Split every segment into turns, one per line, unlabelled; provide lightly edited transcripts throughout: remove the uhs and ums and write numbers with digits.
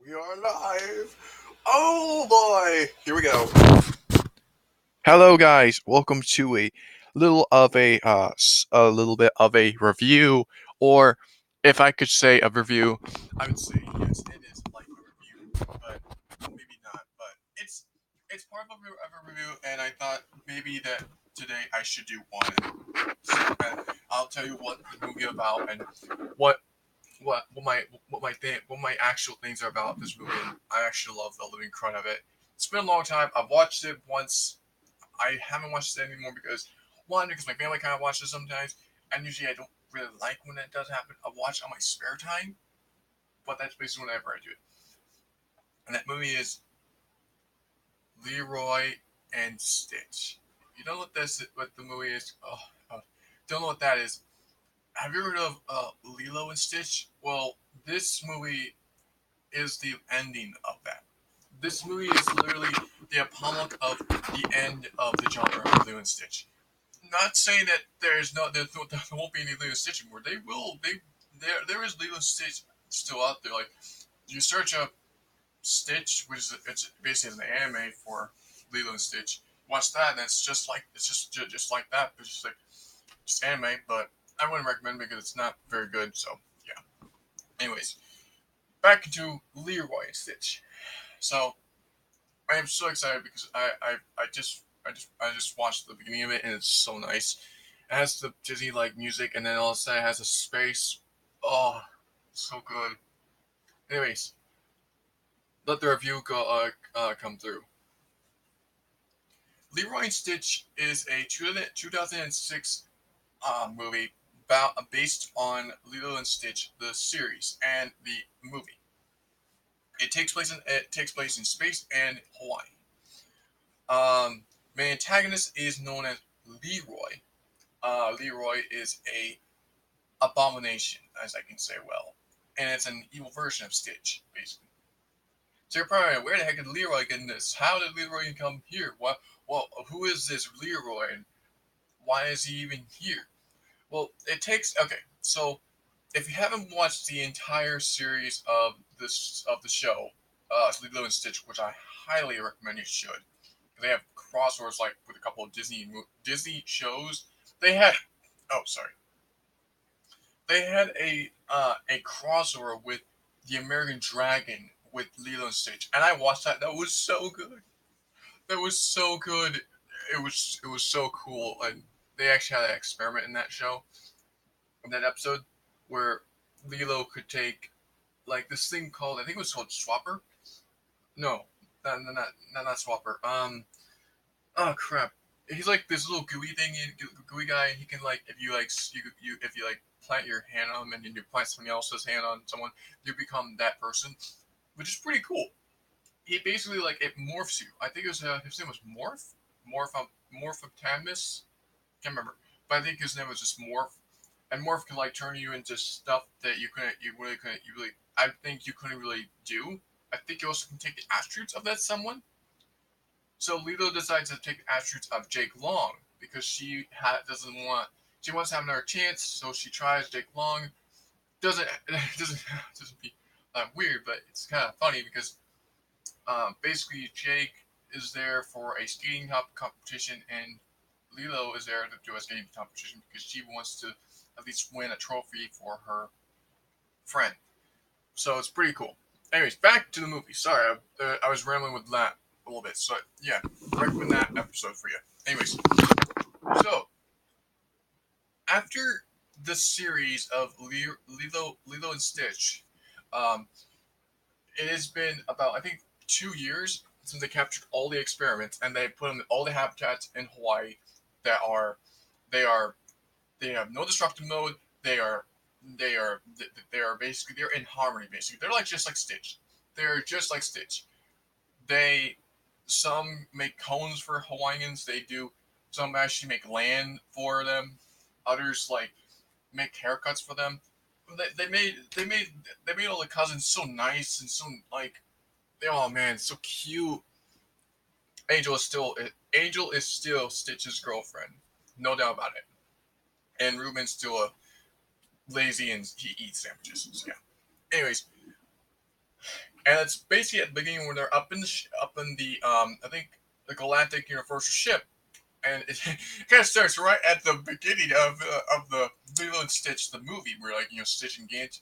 We are live. Oh boy, here we go. Hello, guys. Welcome to a little bit of a review, or if I could say a review, I would say yes, it is like a review, but maybe not. But it's part of a review, and I thought maybe that today I should do one. So I'll tell you what the movie about and what what my actual things are about this movie. And I actually love the living crud of it. It's been a long time. I've watched it once. I haven't watched it anymore because my family kind of watches it sometimes, and usually I don't really like when that does happen. I watch it on my spare time, but that's basically whenever I do it. And that movie is Leroy and Stitch. You don't know what the movie is? Don't know what that is. Have you heard of Lilo and Stitch? Well, this movie is the ending of that. This movie is literally the epitome of the end of the genre of Lilo and Stitch. Not saying that there won't be any Lilo and Stitch anymore. They will. There is Lilo and Stitch still out there. Like you search up Stitch, which is it's basically an anime for Lilo and Stitch. Watch that, and it's just like that. It's just anime, but I wouldn't recommend it because it's not very good. So yeah. Anyways, back to Leroy and Stitch. So I am so excited because I just watched the beginning of it and it's so nice. It has the Disney like music and then all of a sudden it has a space. Oh, so good. Anyways, let the review come through. Leroy and Stitch is a 2006 movie based on Lilo and Stitch the series and the movie. It takes place in space and Hawaii. Main antagonist is known as Leroy. Leroy is a abomination, as I can say well, and it's an evil version of Stitch, basically. So you're probably like, where the heck did Leroy get in this? How did Leroy come here? What? Well, who is this Leroy, and why is he even here? Well, it takes okay. So if you haven't watched the entire series of the show, Lilo and Stitch, which I highly recommend you should, they have crossovers like with a couple of Disney shows. They had oh sorry, they had a crossover with the American Dragon with Lilo and Stitch, and I watched that. That was so good. That was so good. It was so cool, and they actually had an experiment in that show, in that episode, where Lilo could take like this thing called I think it was called Swapper. No, not Swapper. Oh crap! He's like this little gooey thing, gooey guy, and he can like if you like you if you like plant your hand on him and then you plant somebody else's hand on someone, you become that person, which is pretty cool. He basically like it morphs you. I think it was his name was Morphotamus. Can't remember, but I think his name was just Morph. And Morph can like turn you into stuff that you really I think you couldn't really do. I think you also can take the attributes of that someone. So Lilo decides to take the attributes of Jake Long because doesn't want she wants to have another chance. So she tries Jake Long. Doesn't doesn't be weird, but it's kind of funny because basically Jake is there for a skating competition and Lilo is there to do a skating competition because she wants to at least win a trophy for her friend. So it's pretty cool. Anyways, back to the movie. Sorry, I was rambling with that a little bit. So yeah, recommend that episode for you. Anyways, so after the series of Lilo and Stitch, um, it has been about I think 2 years since they captured all the experiments and they put in all the habitats in Hawaii that are they are they have no destructive mode. They are they're in harmony. Basically, they're like just like Stitch. They're just like Stitch. They some make cones for Hawaiians. They do some actually make land for them. Others like make haircuts for them. They made all the cousins so nice and so like oh man so cute. Angel is still Stitch's girlfriend, no doubt about it. And Reuben's still a lazy and he eats sandwiches. So yeah. Anyways, and it's basically at the beginning when they're up in the I think the Galactic Universal ship, and it kind of starts right at the beginning of the Lilo and Stitch the movie, where like Stitch and Gant,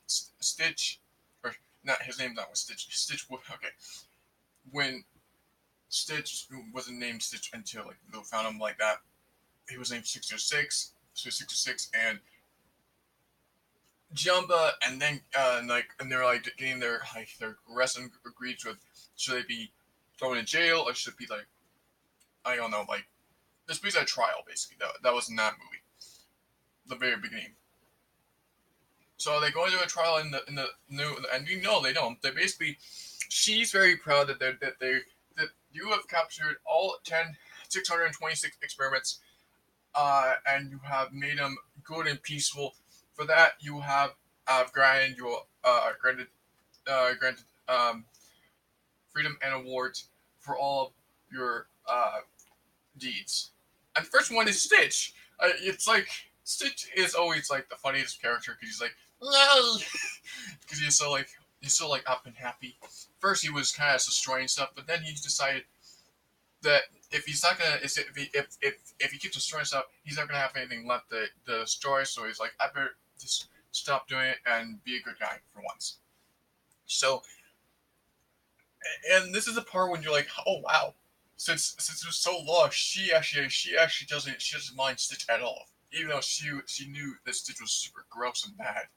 Stitch, or not his name's not with Stitch. Stitch, okay, when Stitch wasn't named Stitch until like Lilo found him like that. He was named 606, so 606, and Jumba, and then and they're like getting their wrestling agreed with. Should they be thrown in jail or should it be like I don't know, like this basically a trial basically. That was in that movie, the very beginning. So they go into a trial in the new, and they don't. They basically, she's very proud that you have captured all 626 experiments, and you have made them good and peaceful. For that, you have granted freedom and awards for all of your deeds. And the first one is Stitch. It's like Stitch is always like the funniest character because he's like no, because he's so like up and happy. First he was kind of destroying stuff, but then he decided that if he's not gonna if he keeps destroying stuff, he's not gonna have anything left to destroy. So he's like, I better just stop doing it and be a good guy for once. So, and this is the part when you're like, oh wow, since it was so lost, she doesn't mind Stitch at all, even though she knew that Stitch was super gross and bad.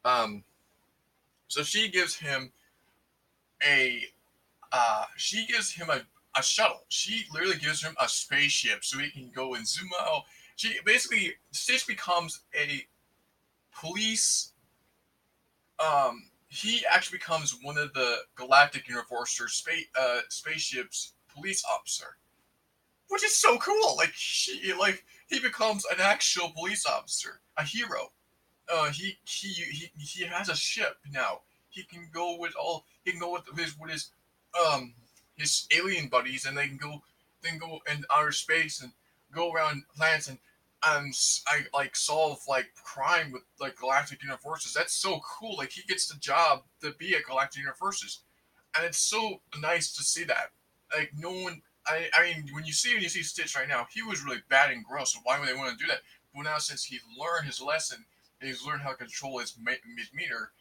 Um, so a she gives him a shuttle. She literally gives him a spaceship so he can go and zoom out. She basically Stitch becomes a police. He actually becomes one of the Galactic Universal spaceships police officer, which is so cool. He becomes an actual police officer, a hero. He has a ship now. He can go um his alien buddies, and they can go in outer space and go around planets and I like solve like crime with like galactic universes. That's so cool. Like he gets the job to be at galactic universes, and it's so nice to see that. Like no one. I mean, when you see Stitch right now, he was really bad and gross. So why would they want to do that? But now since he learned his lesson, and he's learned how to control his meter,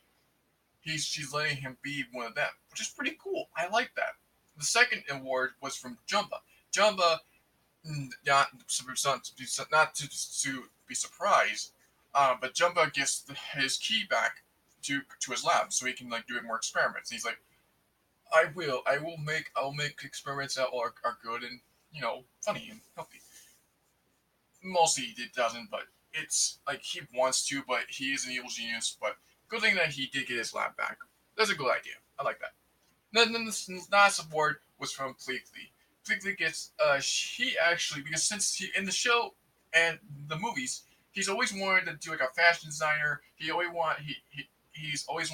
she's letting him be one of them, which is pretty cool. I like that. The second award was from Jumba. Jumba, not to be surprised, but Jumba gets his key back to his lab so he can like do more experiments. And he's like, I'll make experiments that are good and funny and healthy. Mostly it doesn't, but it's like he wants to, but he is an evil genius. But good thing that he did get his lab back. That's a good idea. I like that. Then the last award was from Pleakley. Pleakley gets he actually because since he in the show and the movies, he's always wanted to do like a fashion designer. He's always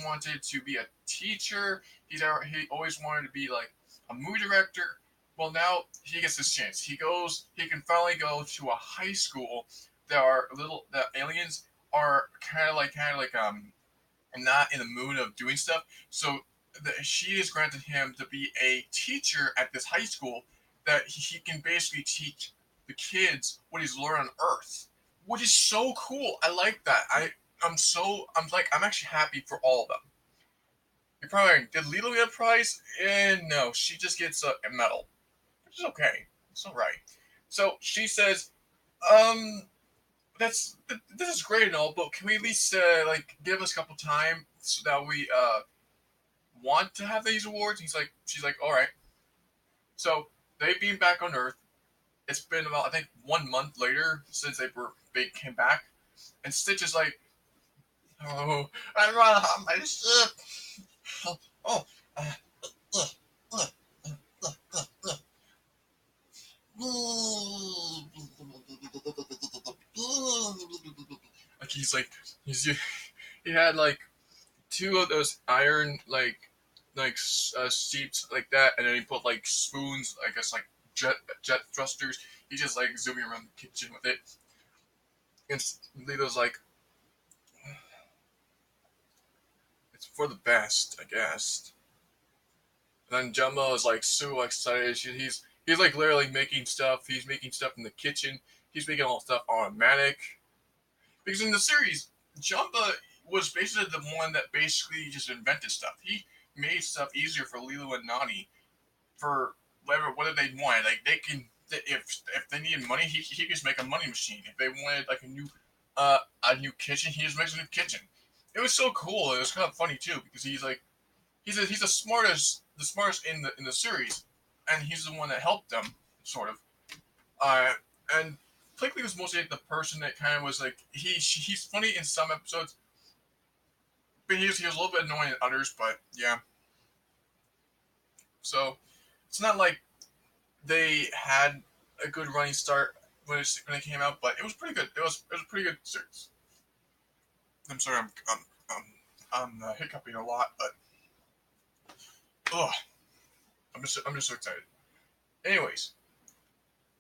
wanted to be a teacher. He always wanted to be like a movie director. Well, now he gets his chance. He can finally go to a high school that aliens are kind of like not in the mood of doing stuff. So she has granted him to be a teacher at this high school that he can basically teach the kids what he's learned on Earth, which is so cool. I like that. I'm actually happy for all of them. You're probably like, did Lilo get a prize? No, she just gets a medal, which is okay. It's all right. So she says, um, this is great and all, but can we at least like give us a couple time so that we want to have these awards? She's like, all right. So they beam back on Earth. It's been about I think 1 month later since they came back, and Stitch is like, oh, I don't want to have my ship. Oh, uh, uh, uh, like he's he had like two of those iron seats like that, and then he put like spoons, I guess like jet thrusters. He just like zooming around the kitchen with it. And Lito's like, it's for the best, I guess. And then Jumbo is like so excited. He's like literally making stuff. He's making stuff in the kitchen. He's making all stuff automatic. Because in the series, Jumba was basically the one that basically just invented stuff. He made stuff easier for Lilo and Nani for whatever they wanted. Like they can, if they needed money, he could just make a money machine. If they wanted like a new kitchen, he just makes a new kitchen. It was so cool. It was kind of funny too because he's the smartest in the series, and he's the one that helped them sort of. And Quickly was mostly like the person that kind of was like he's funny in some episodes, but he was a little bit annoying in others. But yeah, so it's not like they had a good running start when it came out, but it was pretty good. It was a pretty good series. I'm sorry, I'm hiccuping a lot, but oh, I'm just so excited. Anyways,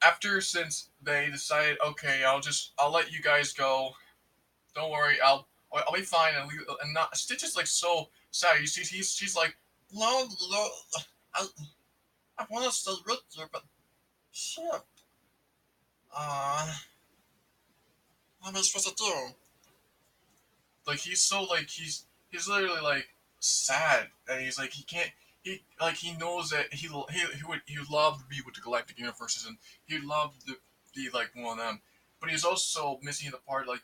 after since they decided, okay, I'll let you guys go. Don't worry, I'll be fine. And not Stitch is like so sad. You see, she's like, no, no, I, I want us to root her, but shit. Uh, what am I supposed to do? Like he's literally like sad, and he's like he can't. He knows that he would love to be with the galactic universes, and he'd love to be like one of them, but he's also missing the part like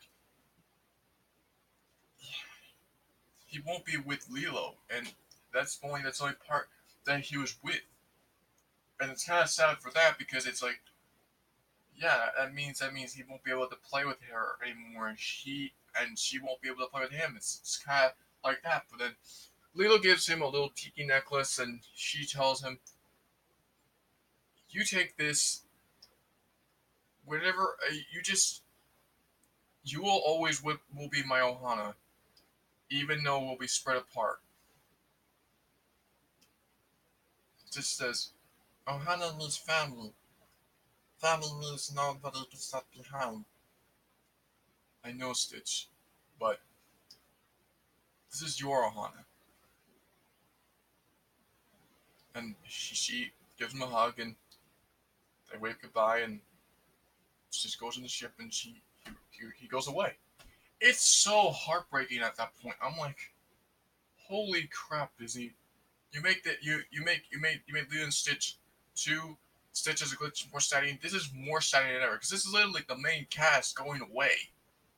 he won't be with Lilo, and that's the only part that he was with, and it's kind of sad for that because it's like yeah, that means he won't be able to play with her anymore, and she won't be able to play with him. It's kind of like that, but then Lilo gives him a little tiki necklace, and she tells him, "You take this, whatever you will always will be my Ohana, even though we'll be spread apart." It just says, "Ohana means family. Family means nobody gets left behind." I know, Stitch, but this is your Ohana. And she gives him a hug, and they wave goodbye, and she just goes in the ship, and he goes away. It's so heartbreaking at that point. I'm like, holy crap, Disney! You made Lilo and Stitch two. Stitch as a glitch more saddening. This is more saddening than ever because this is literally like the main cast going away,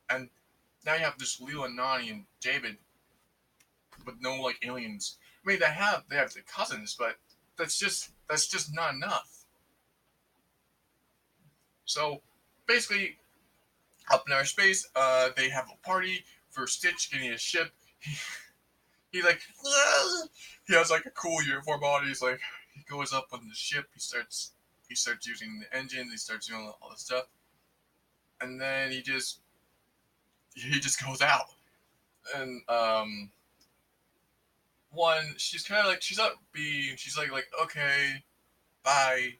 and now you have this Lilo and Nani and David with no like aliens. I mean, they have the cousins, but that's just not enough. So basically, up in outer space, they have a party for Stitch getting his ship. He like he has like a cool uniform on. He's like he goes up on the ship. He starts using the engines. He starts doing all this stuff, and then he just goes out. And one she's kind of like she's not being she's like okay bye.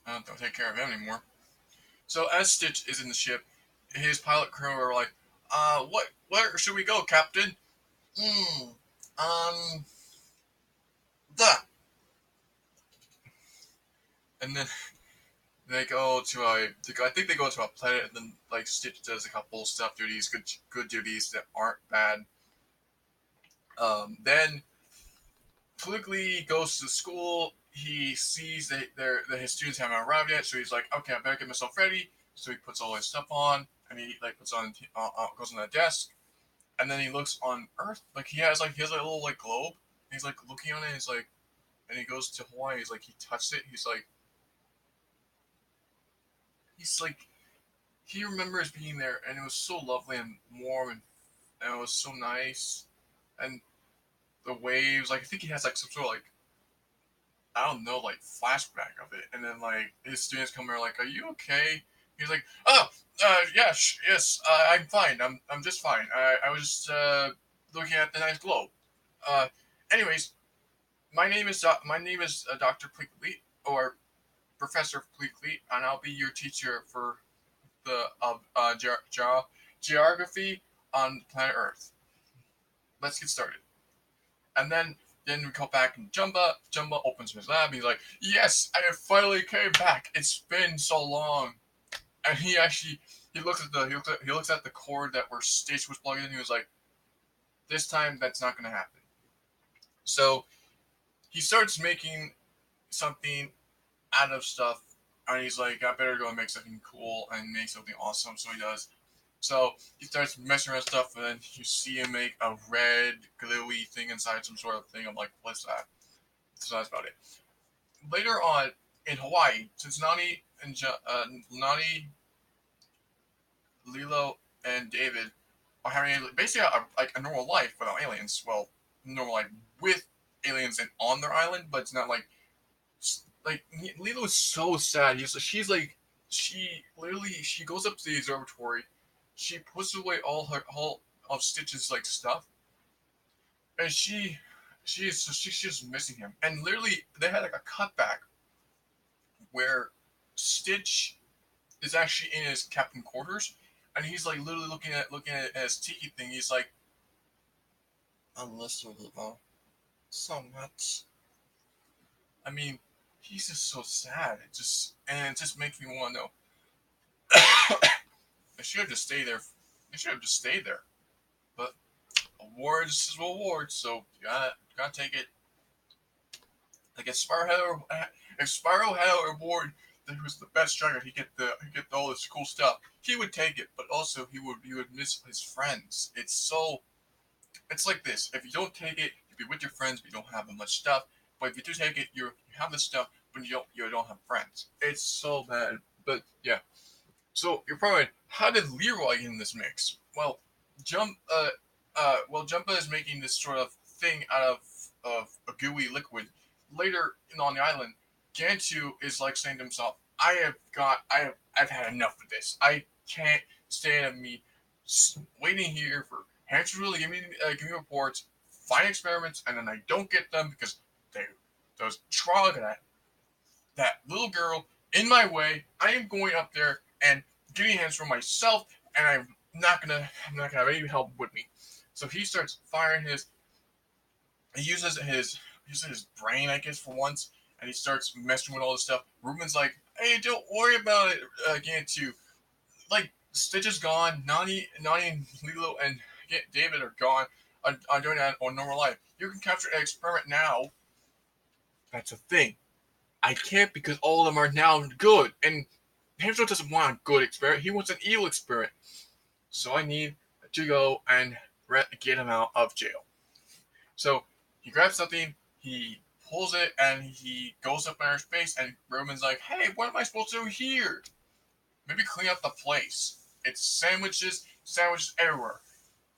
I don't take care of him anymore. So as Stitch is in the ship, his pilot crew are like, where should we go, Captain? Hmm. Um. That. And then they go to I think they go to a planet, and then like Stitch does a couple stuff duties, good duties that aren't bad. Then Quigley goes to school. He sees that his students haven't arrived yet, so he's like, okay, I better get myself ready. So he puts all his stuff on, and he like puts on goes on the desk, and then he looks on Earth. Like he has like a little like globe. And he's like looking on it. He's like, and he goes to Hawaii. He's like he touched it. He's like he remembers being there, and it was so lovely and warm, and it was so nice, and the waves. Like I think he has like some sort of like I don't know like flashback of it, and then like his students come here like, "Are you okay?" He's like, "Oh, yeah, yes, I'm fine. I'm just fine. I was just looking at the nice globe." Uh, anyways, my name is Doctor Pleakley or Professor Pleakley, and I'll be your teacher for the geography on planet Earth. Let's get started. And then we call back and Jumba. Jumba opens his lab. He's like, "Yes, I have finally came back. It's been so long." And he looks at the cord that where Stitch was plugged in. He was like, "This time that's not going to happen." So he starts making something out of stuff, and he's like, "I better go and make something cool and make something awesome." So he does. So he starts messing around stuff, and then you see him make a red glowy thing inside some sort of thing. I'm like, "What's that?" So that's about it. Later on in Hawaii, since Nani, Lilo, and David are having basically like a normal life without aliens. Well, normal life with aliens and on their island, but it's not like Lilo is so sad. She's like she goes up to the observatory, she puts away all of Stitch's like stuff, and she's just missing him. And literally, they had like a cutback where Stitch is actually in his captain quarters, and he's like literally looking at his tiki thing. He's like, "I'm miserable so much." I mean, he's just so sad. It just makes me want to know. I should have just stayed there. I should have just stayed there. But awards is awards, so you gotta take it. Like if Spyro had a award that was the best striker, he get all this cool stuff. He would take it, but also he would miss his friends. It's like this. If you don't take it, you'll be with your friends, but you don't have much stuff. But if you do take it, you have the stuff, but you don't have friends. It's so bad. But yeah. So you're probably, how did Leroy get in this mix? Well, Jumpa is making this sort of thing out of a gooey liquid. Later on the island, Gantu is like saying to himself, I've had enough of this. I can't stand me waiting here for Hamsterviel to give me reports, find experiments, and then I don't get them because they those trial that little girl in my way. I am going up there and getting hands for myself, and I'm not gonna have any help with me. So he starts firing he uses his brain, I guess, for once, and he starts messing with all this stuff. Reuben's like, "Hey, don't worry about it again, too. Like, Stitch is gone. Nani, and Lilo, and David are gone. Are doing that on normal life. You can capture an experiment now." That's a thing. I can't because all of them are now good, and Hamster doesn't want a good experiment. He wants an evil experiment. So I need to go and get him out of jail. So he grabs something, he pulls it, and he goes up in our space. And Reuben's like, "Hey, what am I supposed to do here? Maybe clean up the place. It's sandwiches everywhere.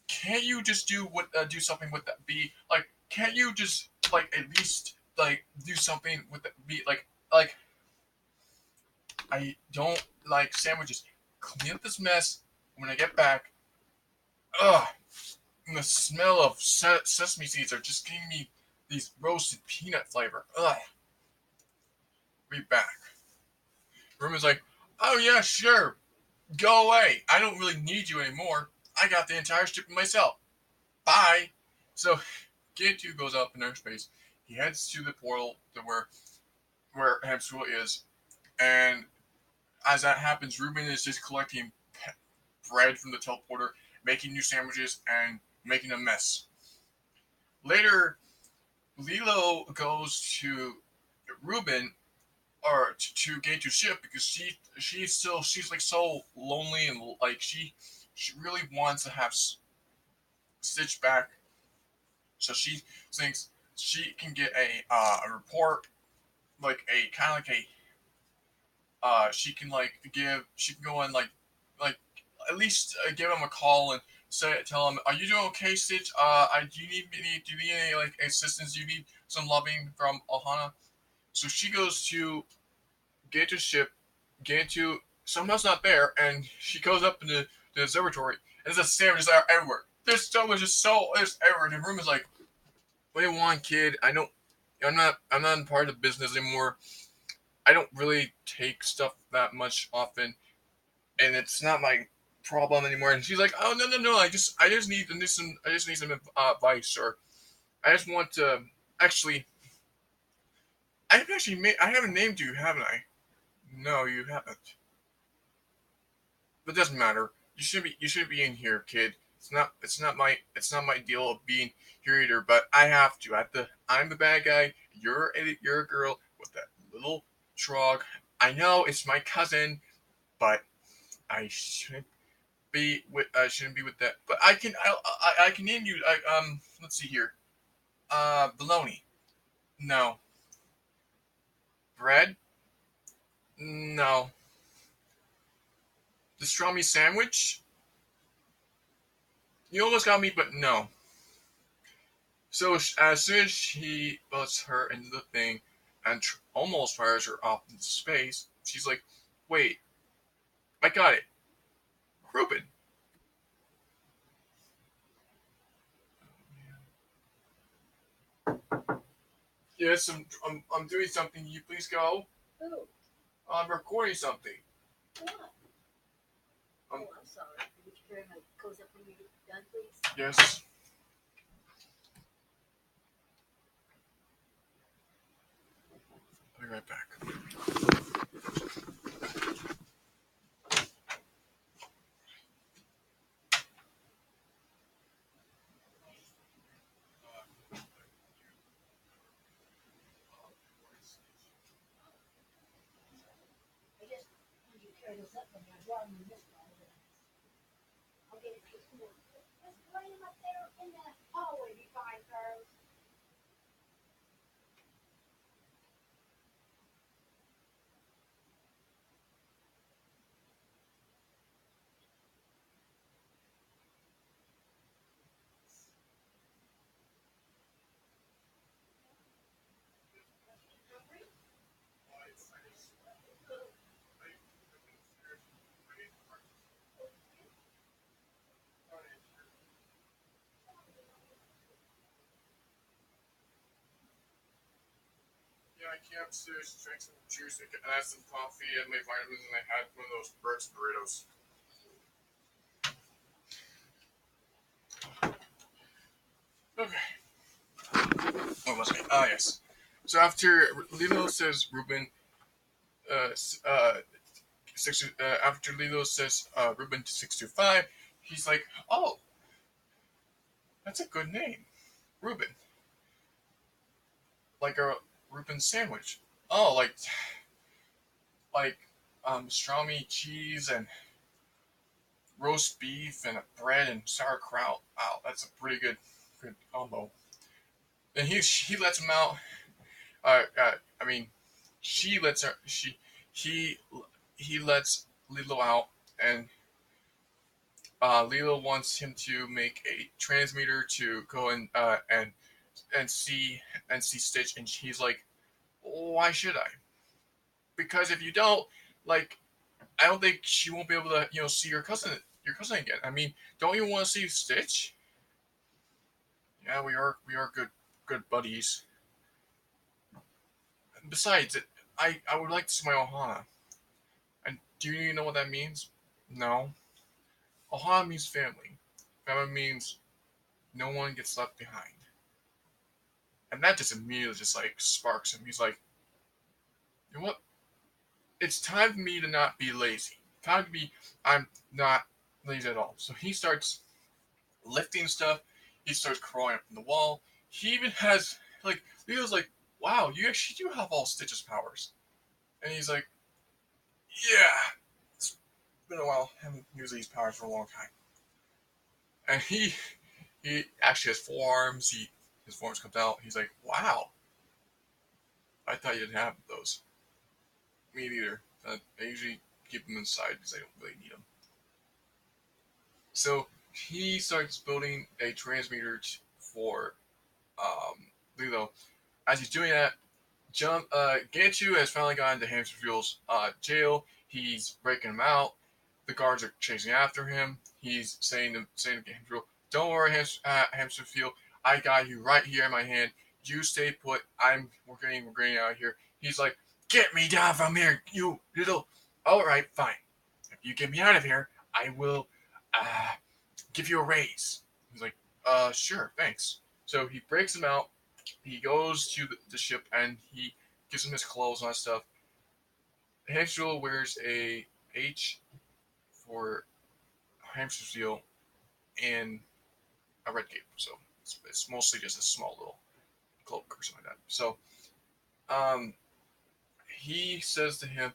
Can't you just do something with that bee? Like, can't you just like at least like do something with the bee? Like I don't like sandwiches. Clean up this mess when I get back." Ugh. And the smell of sesame seeds are just giving me these roasted peanut flavor. Ugh. Be back. Reuben's like, "Oh yeah, sure. Go away. I don't really need you anymore. I got the entire ship myself. Bye." So Gantu goes up in airspace. He heads to the portal to where Hamsterviel is, and as that happens, Reuben is just collecting bread from the teleporter, making new sandwiches, and making a mess. Later, Lilo goes to Reuben or to Gantu's ship because she's like so lonely, and like she really wants to have Stitch back, so she thinks she can get a report, like a kind of like a she can go and like at least give him a call and tell him, "Are you doing okay, Stitch? Do you need any like assistance? Do you need some loving from Ohana?" So she goes to Gantu's ship. Gantu somehow's not there, and she goes up in the observatory, and there's sandwiches are everywhere. There's everywhere. And the room is like, "What do you want, kid? I'm not part of the business anymore. I don't really take stuff that much often, and it's not my problem anymore. And she's like, oh no no no, I just need some advice, or I just want to actually. I've actually made. I haven't named you, haven't I? No, you haven't. But it doesn't matter. You should be in here, kid. It's not my deal of being here either. But I have to. I'm the bad guy. You're a girl with that little trog. I know it's my cousin, but I shouldn't be with that. But I can name you. Let's see here. Bologna. No. Bread. No. Pastrami sandwich. You almost got me, but no. So as soon as he puts her into the thing and almost fires her off into space, she's like, "Wait, I got it, Reuben." Yes, I'm doing something. Can you please go? Who? I'm recording something. What? Oh, I'm sorry. Would you carry my clothes up when you're done, please? Yes. I'll be right back. I just need you to carry this up when you're done in this one. I'll get it to you. Just lay him up there in the hallway. Be fine, Carlos. Yeah, I came upstairs to drink some juice and I had some coffee and my vitamins, and I had one of those Burt's burritos. Okay. What was I? Ah, yes. So after Lilo says Reuben, uh, after Lilo says Reuben to 625, he's like, oh, that's a good name, Reuben, like a Reuben sandwich. Oh, like pastrami cheese and roast beef and a bread and sauerkraut. Wow, that's a pretty good combo. And he lets him out. I mean, she lets her. He he lets Lilo out, and Lilo wants him to make a transmitter to go and see Stitch, and he's like, "Why should I? Because if you don't, like, I don't think she won't be able to, see your cousin again. I mean, don't you want to see Stitch? Yeah, we are good buddies. Besides, I would like to see my Ohana. And do you know what that means? No. Ohana means family. Family means no one gets left behind. And that just immediately just like sparks him. He's like, you know what? It's time for me to not be lazy. Time to be I'm not lazy at all. So he starts lifting stuff. He starts crawling up from the wall. He even has like Leo's like, wow, you actually do have all Stitch's powers. And he's like, yeah, it's been a while. I haven't used these powers for a long time. And he actually has forearms. His forearms comes out. He's like, wow, I thought you didn't have those. Me neither. I usually keep them inside because I don't really need them. So he starts building a transmitter for Lilo. As he's doing that, Ganchu has finally gotten to Hamsterviel's jail. He's breaking him out. The guards are chasing after him. He's saying to Hamsterviel, "Don't worry, Hamsterviel. I got you right here in my hand. You stay put. We're getting out of here." He's like, "Get me down from here, you little." All right, fine. If you get me out of here, I will give you a raise. He's like, sure, thanks. So he breaks him out. He goes to the ship and he gives him his clothes and that stuff. Hamsterviel wears a H for Hamsterviel and a red cape. So it's mostly just a small little cloak or something like that. So um, he says to him,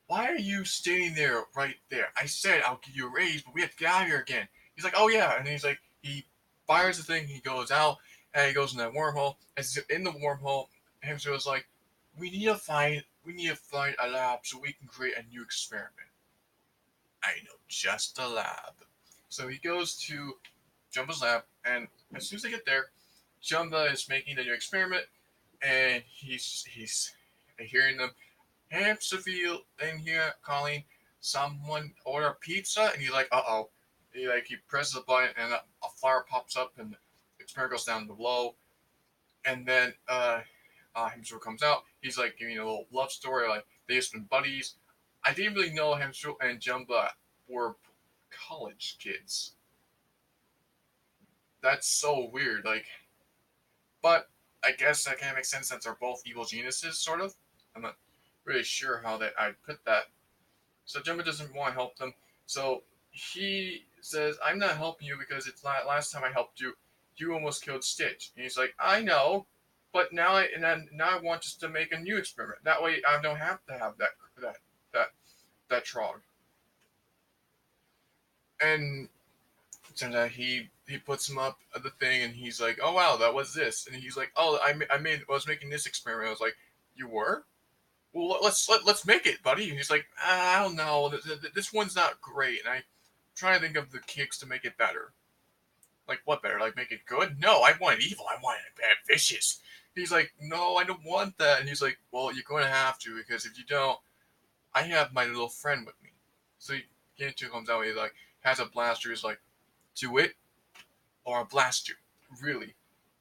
"Why are you standing there right there? I said I'll give you a raise, but we have to get out of here again." He's like, "Oh yeah," and he's like, he fires the thing. He goes out and he goes in that wormhole. As he's in the wormhole, Hamster was like, we need to find a lab so we can create a new experiment." I know just a lab. So he goes to Jumba's lab, and as soon as they get there, Jumba is making the new experiment, and he's hearing them, Hamsterviel in here calling someone order pizza, and he's like, uh oh. He presses a button, and a fire pops up, and the experiment goes down below, and then Hamster comes out. He's like giving a little love story, like they've been buddies. I didn't really know Hamster and Jumba were college kids. That's so weird. But I guess that kind of makes sense since they're both evil geniuses, sort of. I'm not really sure how that I'd put that. So Jumbo doesn't want to help them. So he says, "I'm not helping you because it's last time I helped you, you almost killed Stitch." And he's like, "I know, but now I want just to make a new experiment. That way I don't have to have that that trog." And turns out he puts him up at the thing, and he's like, "Oh wow, that was this," and he's like, "Oh, I was making this experiment." I was like, "You were? Well, let's make it, buddy." And he's like, "I don't know, this one's not great," and I try to think of the kicks to make it better. Like what better? Like make it good? No, I want it evil. I want it bad, vicious. He's like, "No, I don't want that," and he's like, "Well, you're going to have to because if you don't, I have my little friend with me." So Gantu comes out. And he like has a blaster. He's like, "Do it or a blaster. Really,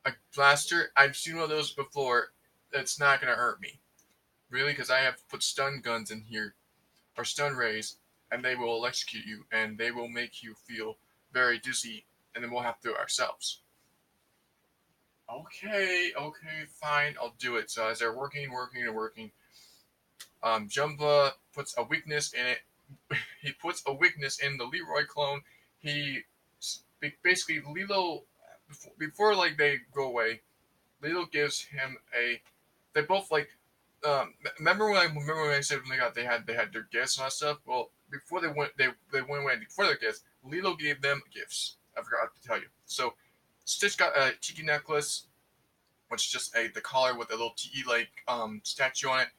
a blaster? I've seen one of those before. It's not gonna hurt me. Really, because I have put stun guns in here or stun rays, and they will electrocute you, and they will make you feel very dizzy, and then we'll have to do it ourselves." Okay, okay, fine, I'll do it. So as they're working, Jumba puts a weakness in it. He puts a weakness in the Leroy clone. He basically Lilo before like they go away. Lilo gives him a. They both like. Remember when I said when they had their gifts and that stuff. Well, before they went away before their gifts. Lilo gave them gifts. I forgot to tell you. So Stitch got a tiki necklace, which is just the collar with a little tiki like statue on it.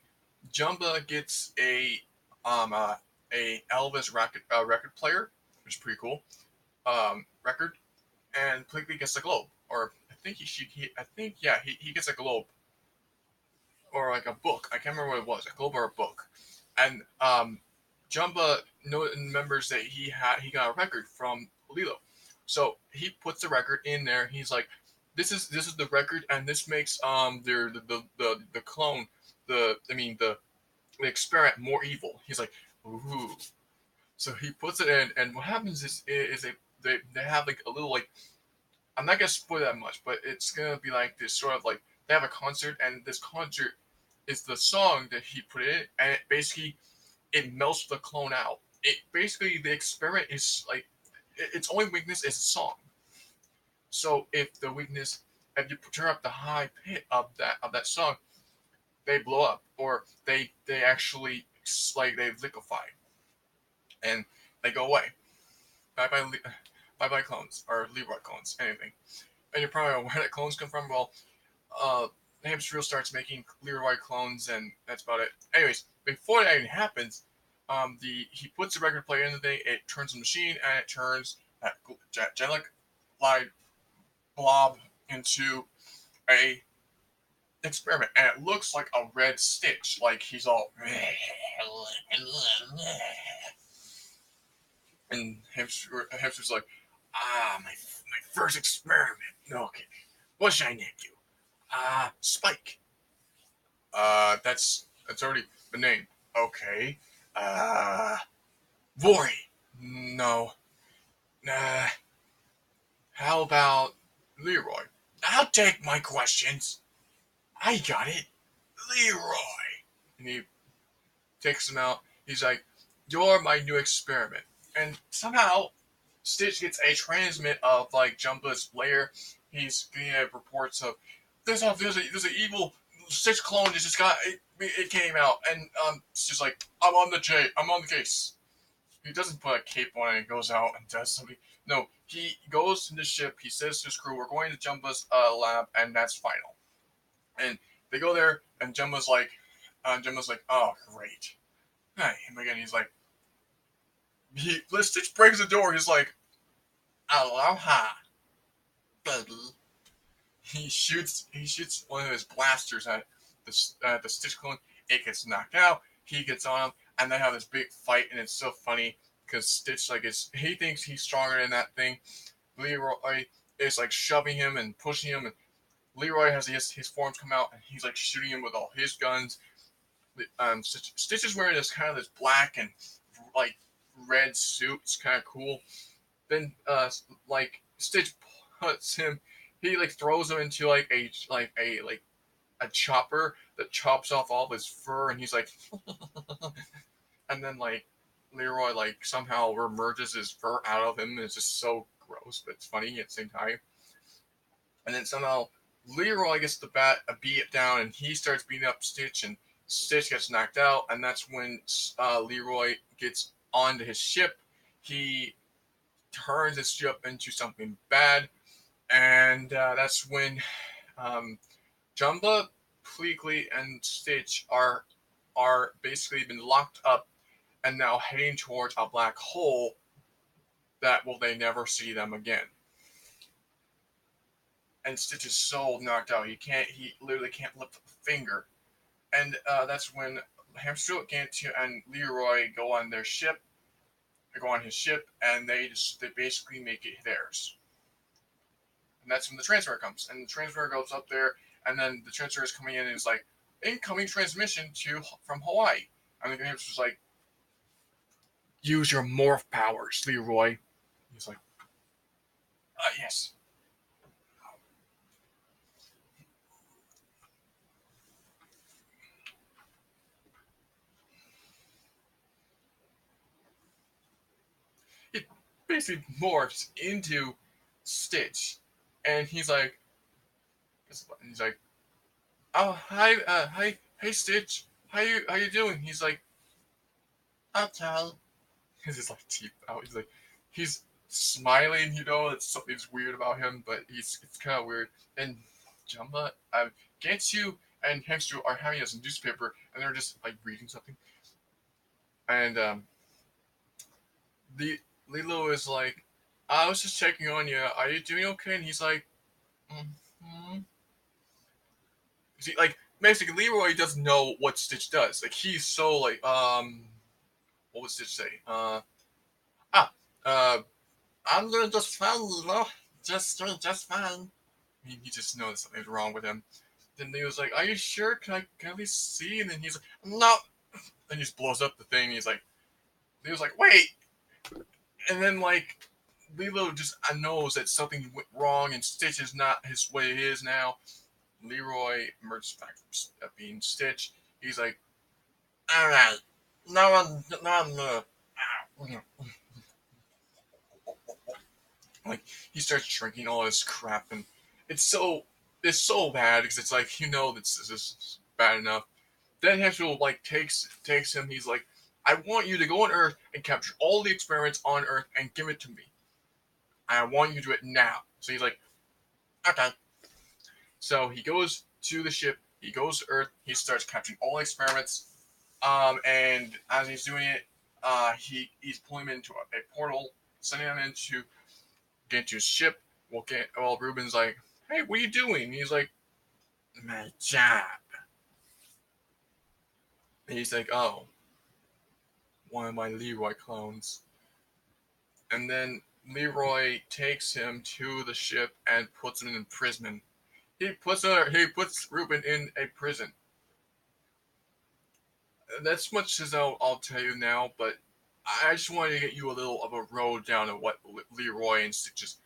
Jumba gets a Elvis record player, which is pretty cool. Record, and Quigley gets a globe, or I think I think yeah, he gets a globe or like a book. I can't remember what it was, a globe or a book. And Jumba remembers that he got a record from Lilo, so he puts the record in there. He's like, this is the record, and this makes the clone the experiment more evil. He's like, ooh. So he puts it in, and what happens is they have like a little like, I'm not gonna spoil that much, but it's gonna be like this sort of like they have a concert, and this concert is the song that he put in, and it basically it melts the clone out. It basically the experiment is like its only weakness is a song. So if you turn up the high pit of that song, they blow up, or they actually like they liquefy, and they go away. Bye bye, bye bye clones or Leroy clones, anything. And you're probably where that clones come from. Well, uh, Hamsterviel starts making Leroy clones, and that's about it. Anyways, before that even happens, he puts the record player in the thing. It turns the machine, and it turns that angelic light blob into a experiment, and it looks like a red Stitch, like he's all. And Hamster's like, my first experiment. Okay, what should I name you? Spike. That's already the name. Okay. Uh, Vory. No. Nah, how about Leroy? I'll take my questions. I got it. Leroy. And he takes him out. He's like, "You're my new experiment." And somehow, Stitch gets a transmit of like Jumba's lair. He's getting reports of there's an evil Stitch clone that just got it came out, and it's just like I'm on the case. He doesn't put a cape on and goes out and does something. No, he goes to the ship. He says to his crew, "We're going to Jumba's lab, and that's final." And they go there, and Jumba's like, "Oh, great." Hey, and again, he's like, Stitch breaks the door. He's like, "Aloha, baby." He shoots one of his blasters at the Stitch clone. It gets knocked out. He gets on him, and they have this big fight, and it's so funny because Stitch he thinks he's stronger than that thing. Leroy is like shoving him and pushing him, and Leroy has his forms come out, and he's like shooting him with all his guns. Stitch is wearing this kind of this black and like red suit. It's kind of cool. Then like Stitch puts him. He like throws him into a chopper that chops off all of his fur, and he's like, and then like Leroy like somehow remerges his fur out of him. And it's just so gross, but it's funny at the same time. And then somehow Leroy gets the bat a beat down, and he starts beating up Stitch, and Stitch gets knocked out, and that's when Leroy gets onto his ship. He turns his ship into something bad, and that's when um, Jumba, Pleakley, and Stitch are basically been locked up and now heading towards a black hole that will they never see them again. And Stitch is so knocked out he literally can't lift a finger. And that's when Hamsterviel, and Leroy go on their ship. They go on his ship, and they basically make it theirs. And that's when the transfer comes. And the transfer goes up there, and then the transfer is coming in, and it's like incoming transmission from Hawaii. And the hamster's like, "Use your morph powers, Leroy." He's like, "Yes." It basically morphs into Stitch, and he's like, "Oh, hi, hey, Stitch, how you doing?" He's like, "Okay." His like teeth out. He's smiling. It's something's weird about him, but it's kind of weird. And Jumba, Gantsu and Hamster are having us a newspaper, and they're just like reading something. And the Lilo is like, "I was just checking on you. Are you doing okay?" And he's like, "Mm-hmm." See, like basically, Leroy doesn't know what Stitch does. Like he's so like, what would Stitch say? Ah, uh, I'm doing just fine, Lilo. Just doing just fine. He just knows something's wrong with him. Then he was like, "Are you sure? Can I at least see?" And then he's like, "No." And he just blows up the thing. He was like, "Wait." And then like Lilo just knows that something went wrong, and Stitch is not his way it is now. Leroy emerges back from being Stitch. He's like, "All right, now I'm like he starts drinking all this crap, and it's so it's so bad because it's like this is bad enough. Then Henshaw like takes him. He's like, "I want you to go on Earth and capture all the experiments on Earth and give it to me. I want you to do it now." So he's like, "Okay." So he goes to the ship. He goes to Earth. He starts capturing all the experiments. And as he's doing it, he's pulling him into a portal, sending him get into his ship. Reuben's like, "Hey, what are you doing?" And he's like, "My job." And he's like, "Oh, one of my Leroy clones." And then Leroy takes him to the ship and puts him in prison. He puts Reuben in a prison. That's much as I'll tell you now, but I just wanted to get you a little of a road down of what Leroy and Stitches,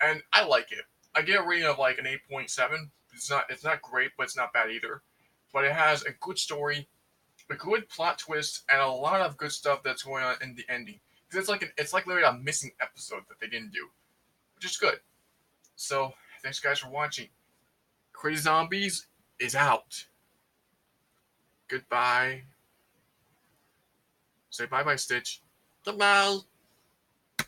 and I like it. I get a rating of like an 8.7. It's not great, but it's not bad either. But it has a good story, a good plot twist, and a lot of good stuff that's going on in the ending. Because it's like literally a missing episode that they didn't do, which is good. So thanks guys for watching. Crazy Zombies is out. Goodbye. Say bye bye, Stitch.
Goodbye.